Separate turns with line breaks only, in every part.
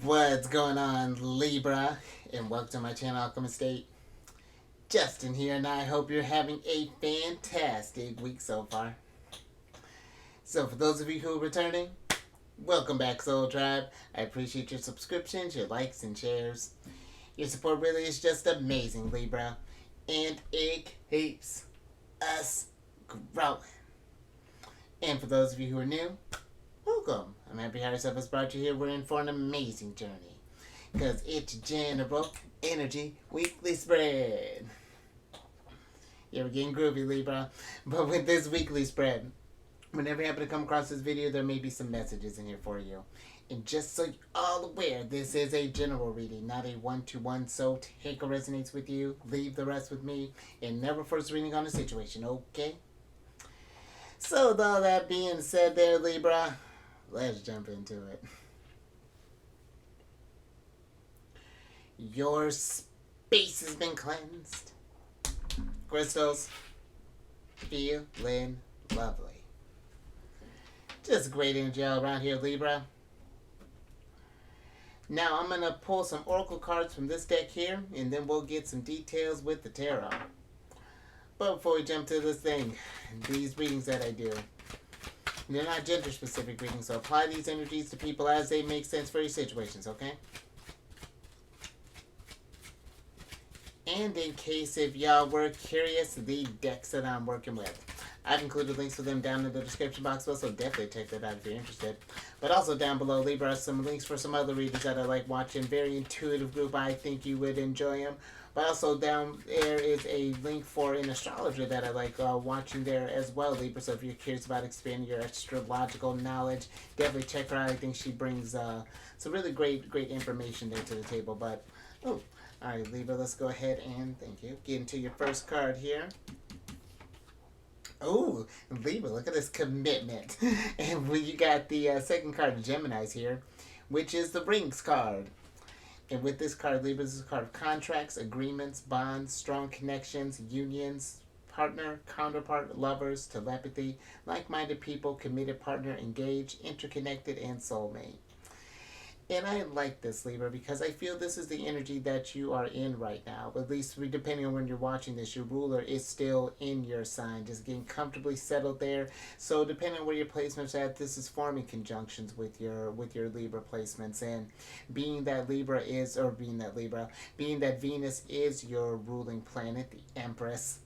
What's going on, Libra? And welcome to my channel, Alchemist. Justin here, and I hope you're having a fantastic week so far. So, for those of you who are returning, welcome back, Soul Tribe. I appreciate your subscriptions, your likes, and shares. Your support really is just amazing, Libra, and it keeps us growing. And for those of you who are new, welcome. I'm happy Higher Self has brought you here. We're in for an amazing journey because it's General Energy Weekly Spread. Yeah, we're getting groovy, Libra. But with this weekly spread, whenever you happen to come across this video, there may be some messages in here for you. And just so you're all aware, this is a general reading, not a one-to-one. So take what resonates with you, leave the rest with me, and never first reading on a situation, okay? So with all that being said there, Libra, let's jump into it. Your space has been cleansed. Crystals, feeling lovely. Just great energy all around here, Libra. Now I'm going to pull some oracle cards from this deck here, and then we'll get some details with the tarot. But before we jump to this thing, these readings that I do, they're not gender-specific readings, so apply these energies to people as they make sense for your situations, okay? And in case if y'all were curious, the decks that I'm working with, I've included links for them down in the description box below, so definitely check that out if you're interested. But also down below, Libra, some links for some other readings that I like watching. Very intuitive group. I think you would enjoy them. But also down there is a link for an astrologer that I like watching there as well, Libra. So if you're curious about expanding your astrological knowledge, definitely check her out. I think she brings some really great information there to the table. But, oh, all right, Libra, let's go ahead and, thank you, get into your first card here. Oh, Libra, look at this commitment. And you got the second card of Gemini's here, which is the Rings card. And with this card, Libra, this is a card of contracts, agreements, bonds, strong connections, unions, partner, counterpart, lovers, telepathy, like-minded people, committed partner, engaged, interconnected, and soulmate. And I like this, Libra, because I feel this is the energy that you are in right now. At least depending on when you're watching this, your ruler is still in your sign, just getting comfortably settled there. So depending on where your placement's at, this is forming conjunctions with your Libra placements. And being that Venus is your ruling planet, the Empress,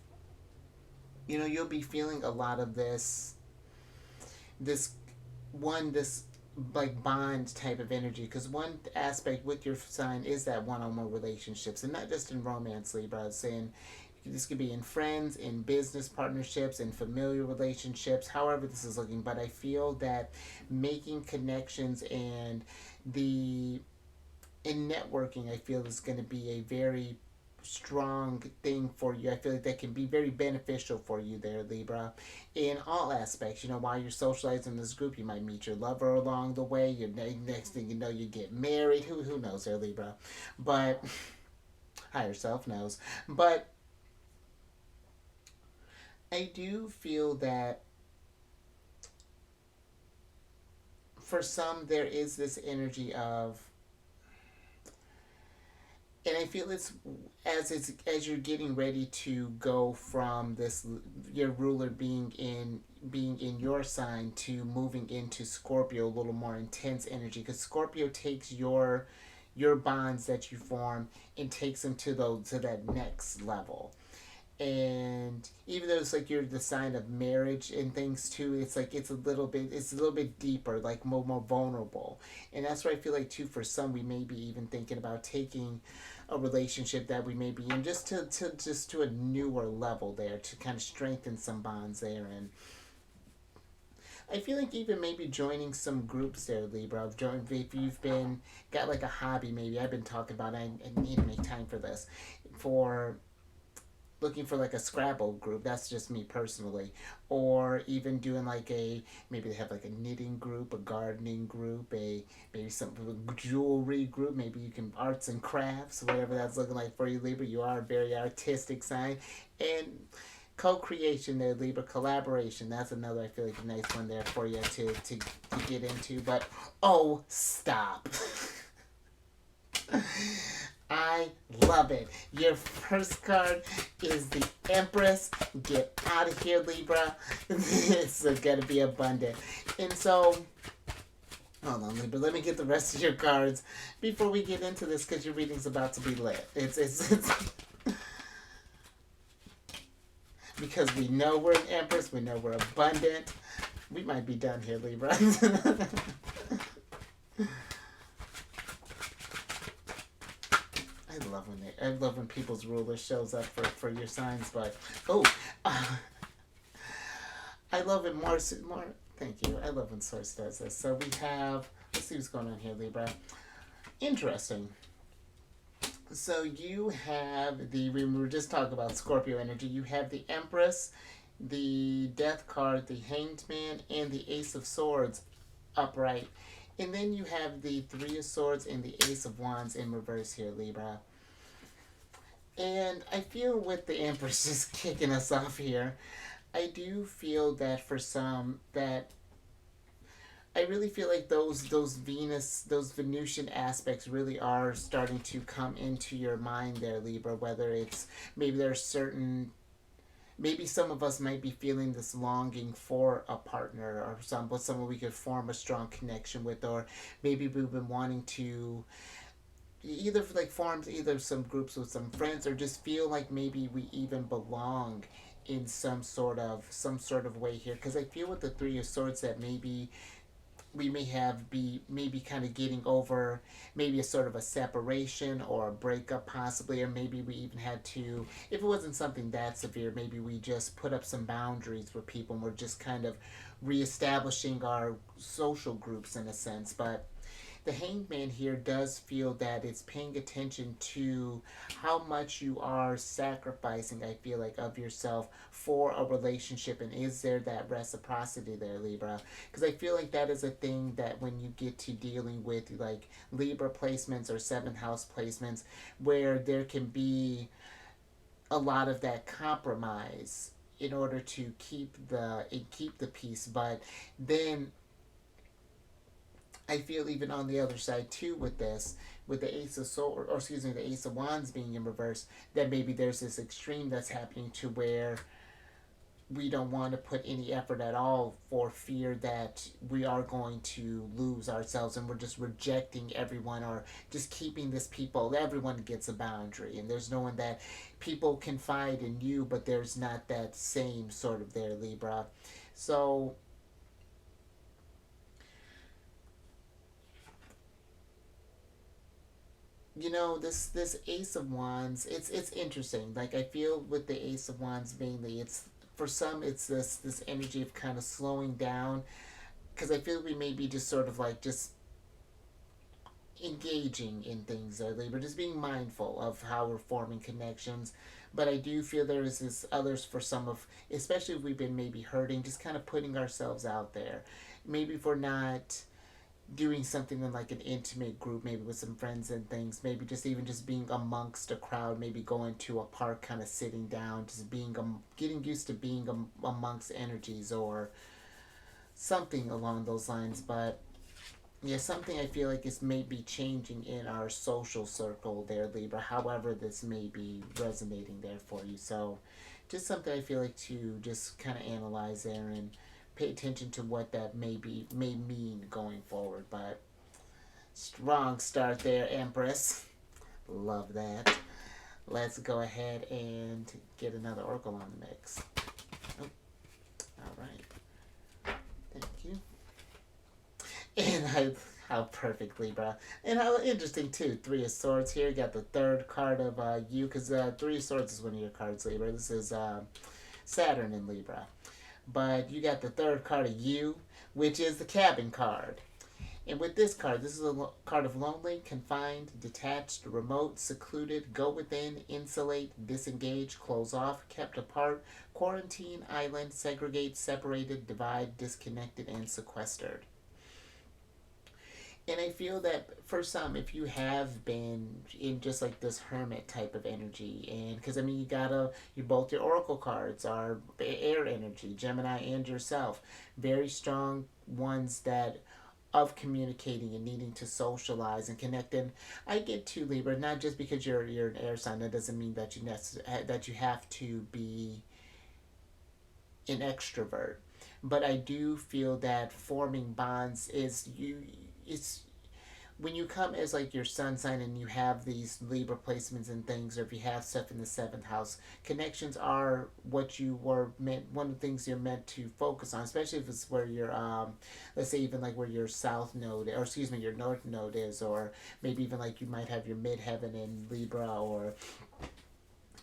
you know, you'll be feeling a lot of this like bond type of energy, because one aspect with your sign is that one-on-one relationships, and not just in romance, Libra. I was saying this could be in friends, in business partnerships, in familiar relationships, however this is looking. But I feel that making connections and in networking, I feel is going to be a very strong thing for you. I feel like that can be very beneficial for you there, Libra, in all aspects. You know, while you're socializing in this group, you might meet your lover along the way. Your next thing you know, you get married. Who knows there, Libra? But higher self knows. But I do feel that for some there is this energy of, and I feel it's as you're getting ready to go from this, your ruler being in your sign, to moving into Scorpio, a little more intense energy, because Scorpio takes your bonds that you form and takes them to that next level. And even though it's like you're the sign of marriage and things too, it's like it's a little bit deeper, like more vulnerable. And that's where I feel like too, for some, we may be even thinking about taking a relationship that we may be in just to a newer level there, to kind of strengthen some bonds there. And I feel like even maybe joining some groups there, Libra. If you've got like a hobby, maybe I've been talking about, I need to make time for this, for looking for like a Scrabble group. That's just me personally. Or even doing like maybe they have like a knitting group, a gardening group, maybe some jewelry group, maybe you can arts and crafts, whatever that's looking like for you, Libra. You are a very artistic sign. And co-creation there, Libra, collaboration, that's another, I feel like, a nice one there for you to get into. But oh, stop. I love it. Your first card is the Empress. Get out of here, Libra. It's going to be abundant. And so, hold on, Libra. Let me get the rest of your cards before we get into this because your reading's about to be lit. It's because we know we're an Empress. We know we're abundant. We might be done here, Libra. I love when people's ruler shows up for your signs, but uh, I love it more. Thank you. I love when Source does this. So we have. Let's see what's going on here, Libra. Interesting. So you have we were just talking about Scorpio energy. You have the Empress, the Death card, the Hanged Man, and the Ace of Swords upright. And then you have the Three of Swords and the Ace of Wands in reverse here, Libra. And I feel with the Empress just kicking us off here, I do feel that for some that I really feel like those Venusian aspects really are starting to come into your mind there, Libra. Whether it's maybe there's certain maybe some of us might be feeling this longing for a partner or someone we could form a strong connection with, or maybe we've been wanting to either like form either some groups with some friends or just feel like maybe we even belong in some sort of way here, because I feel with the Three of Swords that maybe we may have be maybe kind of getting over maybe a sort of a separation or a breakup possibly, or maybe we even had to, if it wasn't something that severe, maybe we just put up some boundaries with people and we're just kind of reestablishing our social groups in a sense. But the Hanged Man here does feel that it's paying attention to how much you are sacrificing, I feel like, of yourself for a relationship, and is there that reciprocity there, Libra? Because I feel like that is a thing that when you get to dealing with like Libra placements or seventh house placements, where there can be a lot of that compromise in order to keep the peace, but then I feel even on the other side too with this, with the Ace of Swords, or excuse me, the Ace of Wands being in reverse, that maybe there's this extreme that's happening to where we don't want to put any effort at all for fear that we are going to lose ourselves, and we're just rejecting everyone or just keeping this people. Everyone gets a boundary, and there's no one that people confide in you, but there's not that same sort of there, Libra. So this Ace of Wands, it's interesting. Like I feel with the Ace of Wands mainly, it's for some it's this energy of kind of slowing down, because I feel we may be just sort of like just engaging in things lately, but just being mindful of how we're forming connections. But I do feel there is this others for some of, especially if we've been maybe hurting, just kind of putting ourselves out there. Maybe if we're not doing something in like an intimate group, maybe with some friends and things, maybe just even just being amongst a crowd, maybe going to a park, kind of sitting down, just being getting used to being amongst energies or something along those lines. But yeah, something I feel like is maybe changing in our social circle there, Libra, however this may be resonating there for you. So just something I feel like to just kind of analyze there and pay attention to what that may mean going forward. But strong start there, Empress. Love that. Let's go ahead and get another oracle on the mix. Oh, all right. Thank you. And how perfect, Libra. And how interesting, too. Three of Swords here. You got the third card of you, because Three of Swords is one of your cards, Libra. This is Saturn in Libra. But you got the third card of you, which is the Cabin card. And with this card, this is a card of lonely, confined, detached, remote, secluded, go within, insulate, disengage, close off, kept apart, quarantine, island, segregate, separated, divide, disconnected, and sequestered. And I feel that for some, if you have been in just like this hermit type of energy, and because I mean, you both your oracle cards are air energy, Gemini and yourself, very strong ones that of communicating and needing to socialize and connect. And I get to Libra, not just because you're an air sign. That doesn't mean that that you have to be an extrovert. But I do feel that forming bonds is you. It's when you come as like your sun sign and you have these Libra placements and things, or if you have stuff in the seventh house, connections are what you were meant. One of the things you're meant to focus on, especially if it's where your let's say even like where your south node, or excuse me, your north node is, or maybe even like you might have your midheaven in Libra, or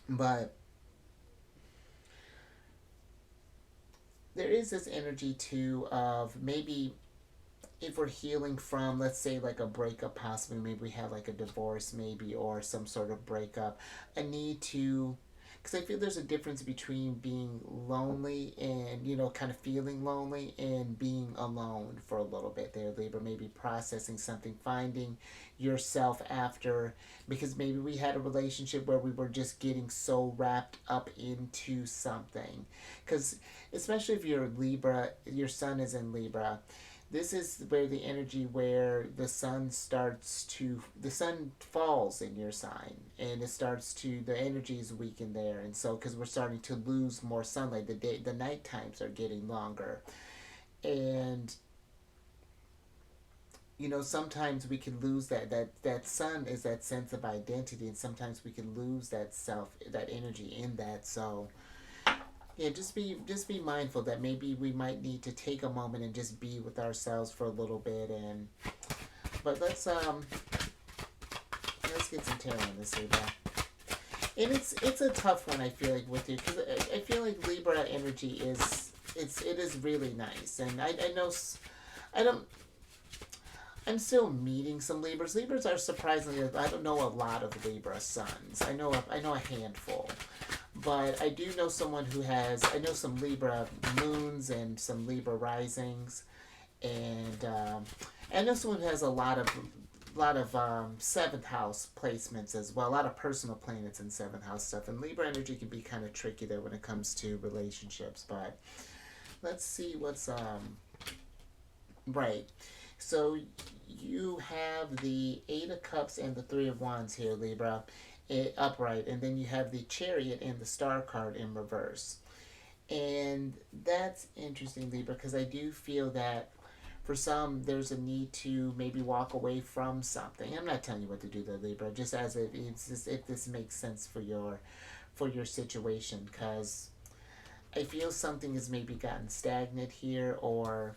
but there is this energy too of maybe if we're healing from, let's say, like a breakup, possibly maybe we had like a divorce maybe, or some sort of breakup, a need to, because I feel there's a difference between being lonely and, kind of feeling lonely, and being alone for a little bit there, Libra. Maybe processing something, finding yourself after, because maybe we had a relationship where we were just getting so wrapped up into something. Because especially if you're Libra, your sun is in Libra, this is where the energy where the sun falls in your sign, and it starts to, the energy is weakened there, and so because we're starting to lose more sunlight, the night times are getting longer, and sometimes we can lose that sun is that sense of identity, and sometimes we can lose that energy in that. So yeah, just be mindful that maybe we might need to take a moment and just be with ourselves for a little bit. And but let's get some tarot on this, Libra. And it's a tough one, I feel like, with you, because I feel like Libra energy it is really nice, and I know I don't. I'm still meeting some Libras. Libras are surprisingly, I don't know a lot of Libra suns. I know a handful. But I do know someone who has, I know some Libra moons and some Libra risings, and I know someone who has a lot of seventh house placements as well. A lot of personal planets in seventh house stuff. And Libra energy can be kind of tricky there when it comes to relationships. But let's see what's right. So you have the Eight of Cups and the Three of Wands here, Libra, upright, and then you have the Chariot and the Star card in reverse. And that's interesting, Libra, because I do feel that for some there's a need to maybe walk away from something. I'm not telling you what to do there, Libra, just as it's just, if this makes sense for your situation, because I feel something has maybe gotten stagnant here, or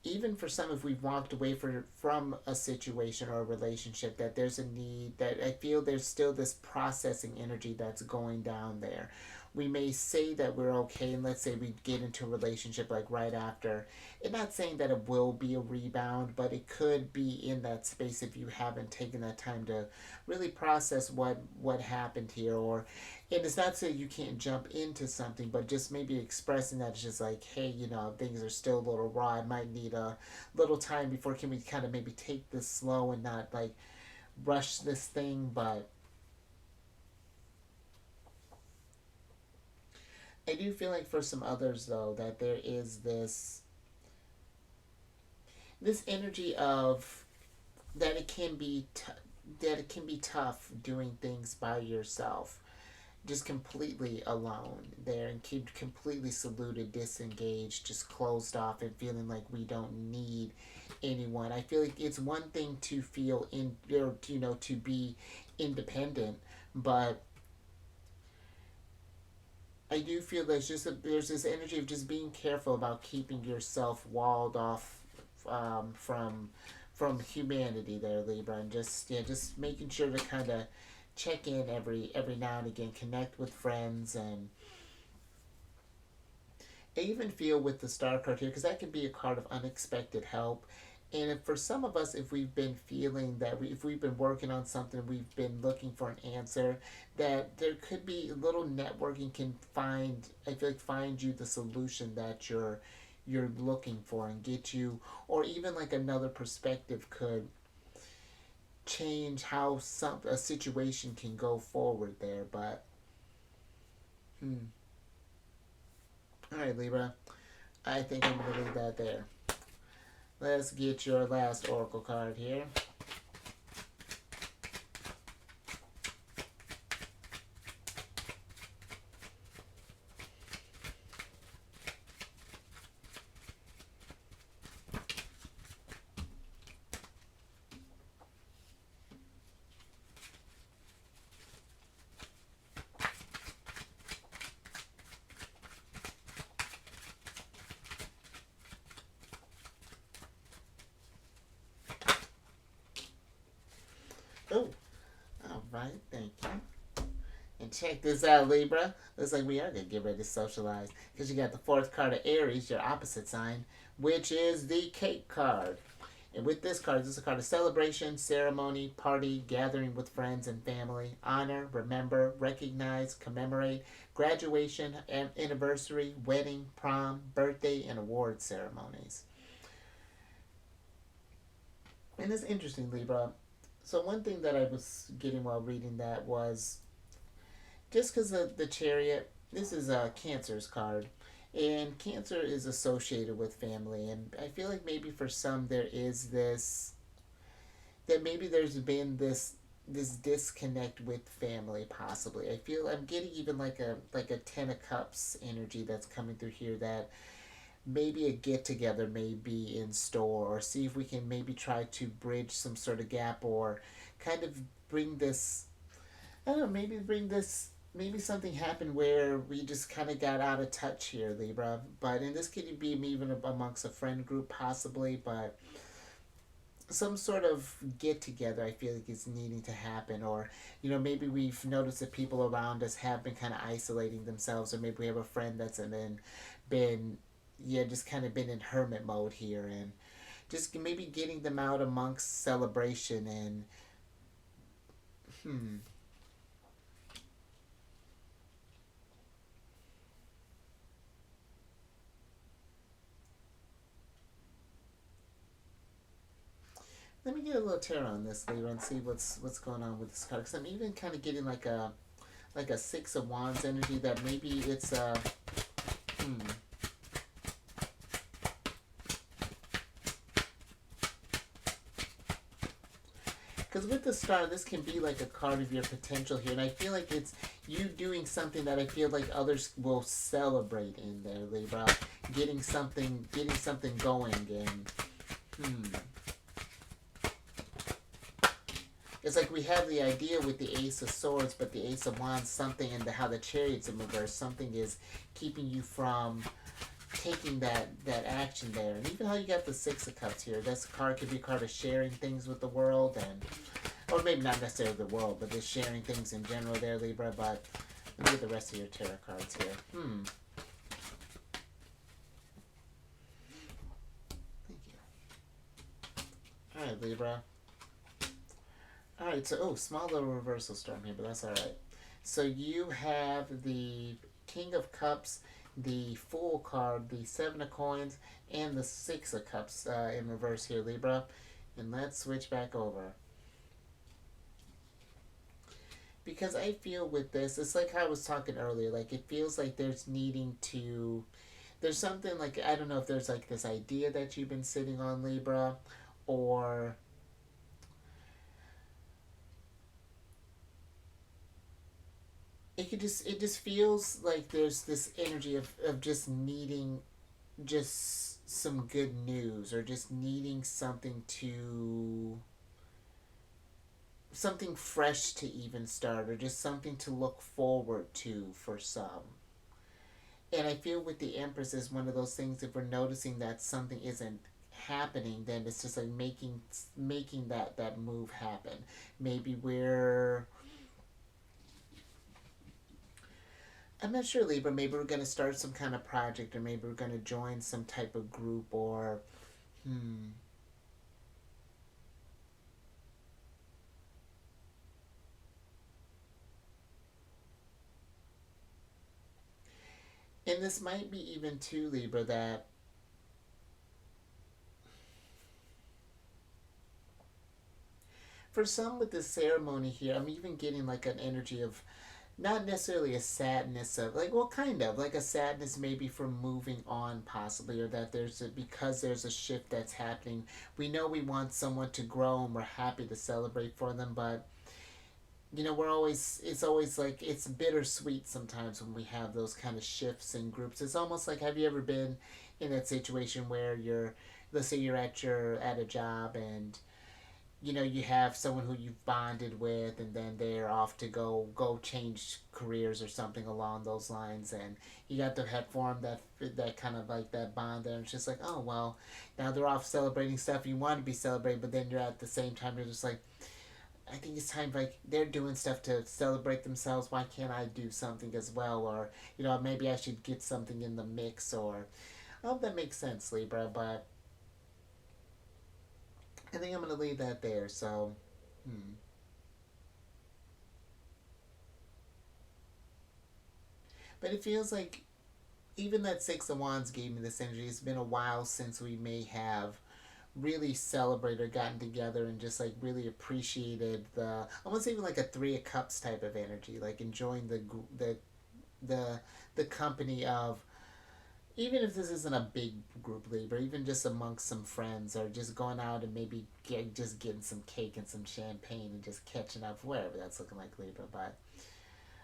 even for some, if we've walked away from a situation or a relationship, that there's a need, that I feel there's still this processing energy that's going down there. We may say that we're okay, and let's say we get into a relationship like right after. I'm not saying that it will be a rebound, but it could be in that space if you haven't taken that time to really process what happened here. Or, and it's not saying you can't jump into something, but just maybe expressing that it's just like, hey, things are still a little raw. I might need a little time before, can we kind of maybe take this slow and not like rush this thing. But I do feel like for some others though, that there is this energy of that it can be tough doing things by yourself, just completely alone there, and completely saluted, disengaged, just closed off, and feeling like we don't need anyone. I feel like it's one thing to feel or to be independent, but I do feel there's this energy of just being careful about keeping yourself walled off from humanity there, Libra, and just making sure to kind of check in every now and again, connect with friends. And I even feel with the Star card here, because that can be a card of unexpected help. And if, for some of us, if we've been feeling that if we've been working on something, we've been looking for an answer, that there could be a little networking can I feel like find you the solution that you're looking for, and get you, or even like another perspective could change how a situation can go forward there. But all right, Libra, I think I'm gonna leave that there. Let's get your last oracle card here. Oh, all right, thank you. And check this out, Libra. Looks like we are going to get ready to socialize. Because you got the fourth card of Aries, your opposite sign, which is the Cake card. And with this card, this is a card of celebration, ceremony, party, gathering with friends and family, honor, remember, recognize, commemorate, graduation, anniversary, wedding, prom, birthday, and award ceremonies. And it's interesting, Libra. So one thing that I was getting while reading that was just because the Chariot, this is a Cancer's card, and Cancer is associated with family, and I feel like maybe for some there is this, that maybe there's been this disconnect with family possibly. I feel I'm getting even like a 10 of cups energy that's coming through here, that maybe a get together may be in store, or see if we can maybe try to bridge some sort of gap, or kind of bring this, I don't know, maybe bring this, maybe something happened where we just kind of got out of touch here, Libra. But and this could be even amongst a friend group possibly, but some sort of get together I feel like is needing to happen. Or maybe we've noticed that people around us have been kind of isolating themselves, or maybe we have a friend that's been yeah, just kind of been in hermit mode here, and just maybe getting them out amongst celebration. And hmm let me get a little tarot on this, Libra, and see what's going on with this card, because I'm even kind of getting like a Six of Wands energy, that maybe it's hmm because with the star, this can be like a card of your potential here, and I feel like it's you doing something that I feel like others will celebrate in there, Libra. Getting something going, and hmm it's like we have the idea with the Ace of Swords, but the Ace of Wands, something in how the Chariot's in reverse, something is keeping you from taking that action there. And even how you got the Six of Cups here, this card could be a card of sharing things with the world, and or maybe not necessarily the world, but just sharing things in general there, Libra. But let me get the rest of your tarot cards here. Thank you. All right, Libra. All right, so small little reversal storm here, but that's all right. So you have the King of Cups, the Fool card, the Seven of Coins, and the Six of Cups in reverse here, Libra. And let's switch back over. Because I feel with this, it's like how I was talking earlier, like it feels like there's something like, I don't know if there's like this idea that you've been sitting on, Libra, or it just feels like there's this energy of just needing just some good news, or just needing something fresh to even start, or just something to look forward to for some. And I feel with the Empress is one of those things, if we're noticing that something isn't happening, then it's just like making that move happen. Maybe we're, I'm not sure, Libra. Maybe we're going to start some kind of project, or maybe we're going to join some type of group, or hmm. And this might be even too, Libra, that for some with this ceremony here, I'm even getting like an energy of not necessarily a sadness of like, well, kind of like a sadness maybe from moving on possibly, or that there's a, because there's a shift that's happening. We know we want someone to grow and we're happy to celebrate for them, but we're always, it's always like it's bittersweet sometimes when we have those kind of shifts in groups. It's almost like, have you ever been in that situation where you're, let's say you're at a job, and you have someone who you've bonded with, and then they're off to go change careers or something along those lines, and you got to have formed that kind of like that bond there. And it's just like, oh well, now they're off celebrating stuff you want to be celebrating, but then you're at the same time, you're just like, I think it's time, like they're doing stuff to celebrate themselves, why can't I do something as well? Or maybe I should get something in the mix. Or I hope that makes sense, Libra, but I think I'm gonna leave that there. So, but it feels like even that Six of Wands gave me this energy. It's been a while since we may have really celebrated or gotten together and just like really appreciated the, almost even like a Three of Cups type of energy, like enjoying the the company of, even if this isn't a big group, Libra, even just amongst some friends, or just going out and maybe just getting some cake and some champagne and just catching up, whatever that's looking like, Libra. But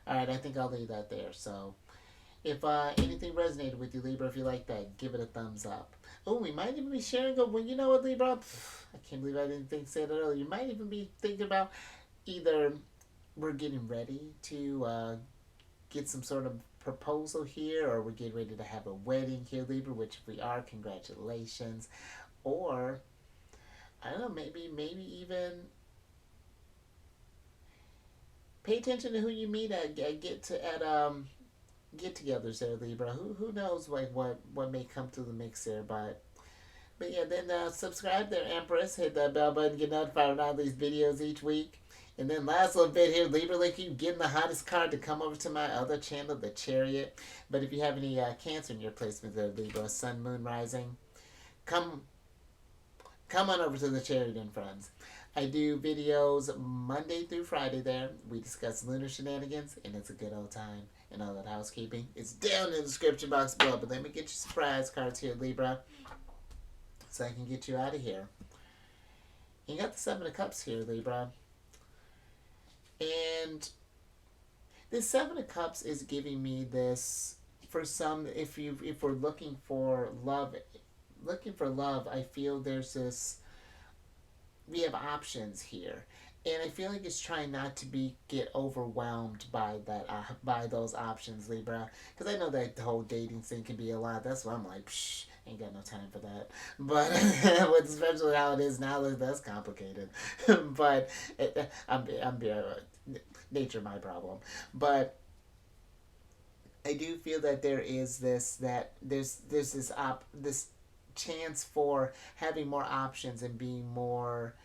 all right, I think I'll leave that there. So if anything resonated with you, Libra, if you like that, give it a thumbs up. Oh, we might even be sharing a, well, you know what, Libra? I can't believe I didn't think say that earlier. You might even be thinking about either we're getting ready to get some sort of proposal here, or we're getting ready to have a wedding here, Libra, which if we are, congratulations. Or, I don't know, maybe even pay attention to who you meet at get-togethers there, Libra. Who knows like what may come through the mix there, but yeah, then subscribe there, Empress. Hit that bell button, get notified on all these videos each week. And then last little bit here, Libra, like you getting the hottest card to come over to my other channel, the Chariot. But if you have any Cancer in your placement there, Libra, Sun, Moon, Rising, come come on over to the Chariot and friends. I do videos Monday through Friday there. We discuss lunar shenanigans, and it's a good old time. And all that housekeeping is down in the description box below. But let me get you surprise cards here, Libra, so I can get you out of here. You got the Seven of Cups here, Libra. And this Seven of Cups is giving me this, for some, if we're looking for love, I feel there's this, we have options here. And I feel like it's trying not to get overwhelmed by by those options, Libra. Because I know that the whole dating thing can be a lot. That's why I'm like, psh, ain't got no time for that. But especially how it is now, that's complicated. But I'm nature my problem. But I do feel that there is there's this chance for having more options and being more,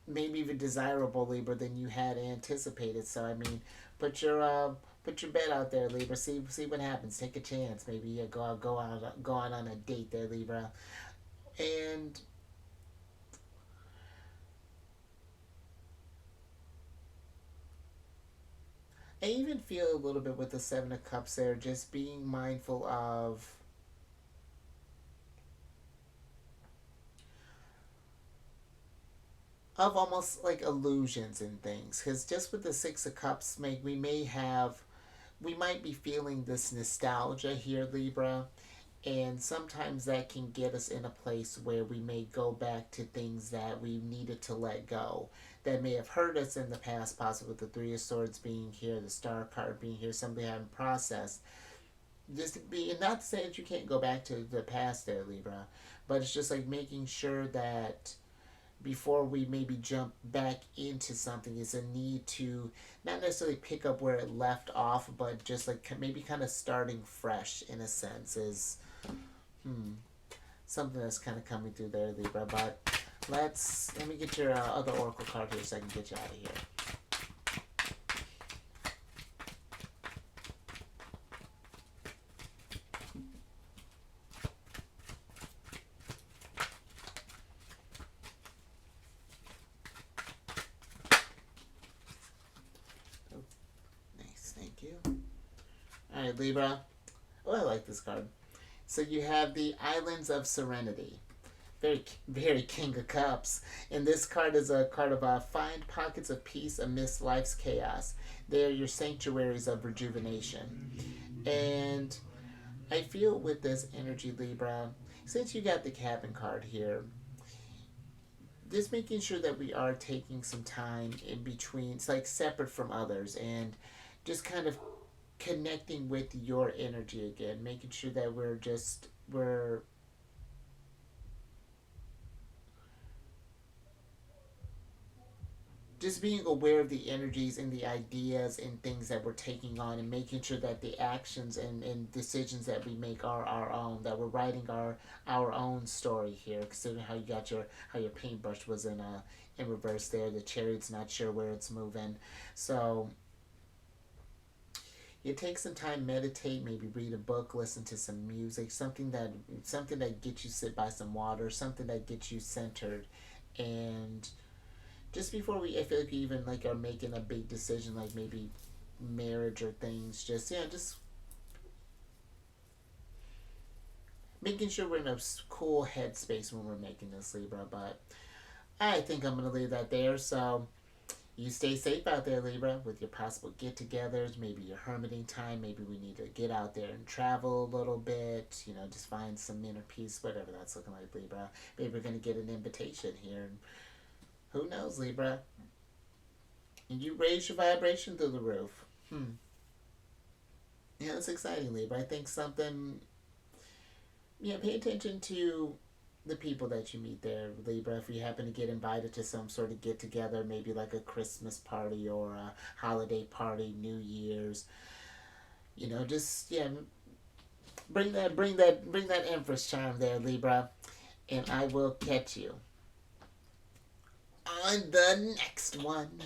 maybe even desirable, Libra, than you had anticipated. So I mean, put your bet out there, Libra. See what happens. Take a chance. Maybe go out on a date there, Libra. And I even feel a little bit with the Seven of Cups there, just being mindful of almost like illusions and things. Because just with the Six of Cups, we might be feeling this nostalgia here, Libra, and sometimes that can get us in a place where we may go back to things that we needed to let go, that may have hurt us in the past, possibly with the Three of Swords being here, the Star card being here, something I haven't processed. Just be, not to say that you can't go back to the past there, Libra, but it's just like making sure that before we maybe jump back into something, is a need to not necessarily pick up where it left off, but just like maybe kind of starting fresh in a sense is something that's kind of coming through there, Libra. But let me get your other oracle card here so I can get you out of here. Alright, Libra. Oh, I like this card. So you have the Islands of Serenity. Very King of Cups. And this card is a card of find pockets of peace amidst life's chaos. They are your sanctuaries of rejuvenation. And I feel with this energy, Libra, since you got the cabin card here, just making sure that we are taking some time in between, it's like separate from others, and just kind of connecting with your energy again, making sure that we're just being aware of the energies and the ideas and things that we're taking on, and making sure that the actions and decisions that we make are our own, that we're writing our own story here, considering how you got how your paintbrush was in reverse there, the chariot's not sure where it's moving. So you take some time, meditate, maybe read a book, listen to some music, something that gets you sit by some water, something that gets you centered. And just before I feel like we even like are making a big decision, like maybe marriage or things, just making sure we're in a cool headspace when we're making this, Libra. But I think I'm gonna leave that there. So you stay safe out there, Libra, with your possible get-togethers, maybe your hermiting time. Maybe we need to get out there and travel a little bit. Just find some inner peace, whatever that's looking like, Libra. Maybe we're gonna get an invitation here. Who knows, Libra? And you raise your vibration through the roof. Yeah, that's exciting, Libra. I think something. Yeah, pay attention to the people that you meet there, Libra. If you happen to get invited to some sort of get together, maybe like a Christmas party or a holiday party, New Year's. Just bring that Empress charm there, Libra, and I will catch you on the next one.